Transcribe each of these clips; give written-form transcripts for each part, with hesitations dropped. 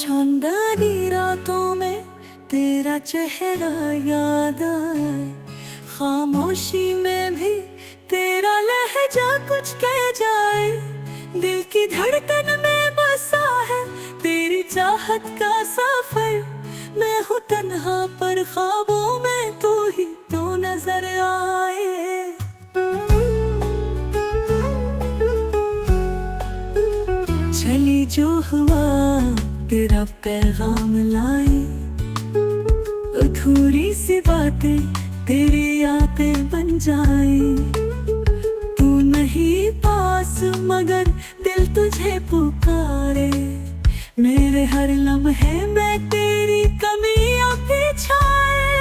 चांदनी रातों में तेरा चेहरा याद आए, खामोशी में भी तेरा लहजा कुछ कह जाए। दिल की धड़कन में बसा है तेरी चाहत का सफर। मैं हूँ तन्हा पर ख्वाबों में तू ही तो नजर आए। चली जो हुआ तेरा पैगाम लाई, अधूरी सी बातें तेरी यादें बन जाए। तू नहीं पास मगर दिल तुझे पुकारे, मेरे हर लम्हे में तेरी कमियां बिछाए।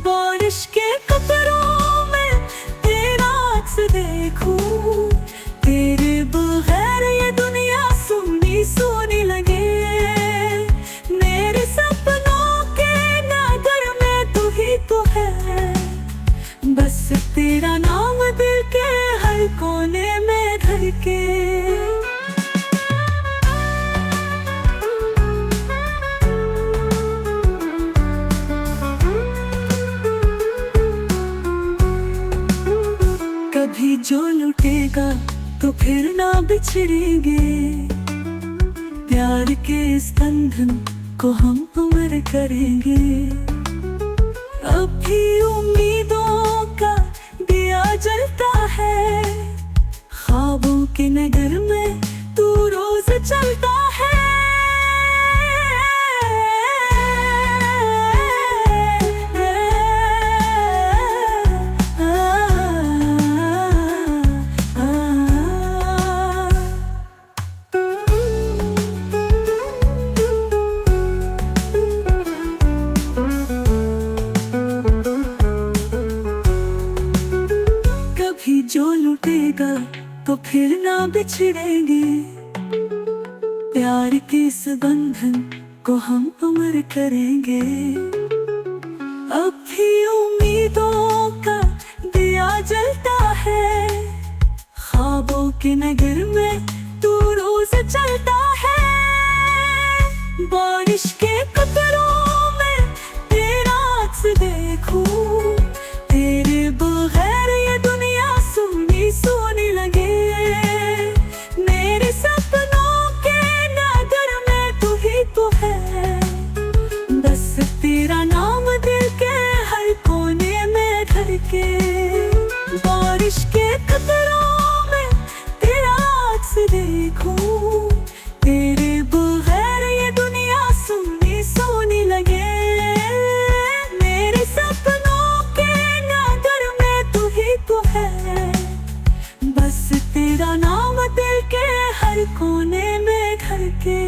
बारिश के कपड़ों में तेरा अक्स देखूं, तेरे बगैर ये दुनिया सुनी सुनी लगे। मेरे सपनों के नगर में तू ही तो है, बस तेरा नाम दिल के हर कोने में धड़के। कभी जो लुटेगा तो फिर ना बिछड़ेंगे, प्यार के इस बंधन को हम उम्र करेंगे। अब भी उम्मीदों का दिया जलता है, ख्वाबों के नगर में तू रोज चलता है। जो लुटेगा तो फिर ना बिछड़ेंगे, प्यार के इस बंधन को हम उम्र करेंगे। अब भी उम्मीदों का दिया जलता है, ख्वाबों के नगर में तू रोज चलता है। बारिश के कपड़ों में तेरा अक्स देखूं, तेरे बगैर ये दुनिया सुनी सुनी लगे। मेरे सपनों के नगर में तू ही तो है, बस तेरा नाम दिल के हर कोने में धड़के। बारिश के कपड़ों में तेरा अक्स देखूं, तेरे बगैर ये दुनिया सुनी सुनी लगे। मेरे सपनों के नगर में तू ही तो है, बस तेरा नाम दिल के हर कोने में धड़के।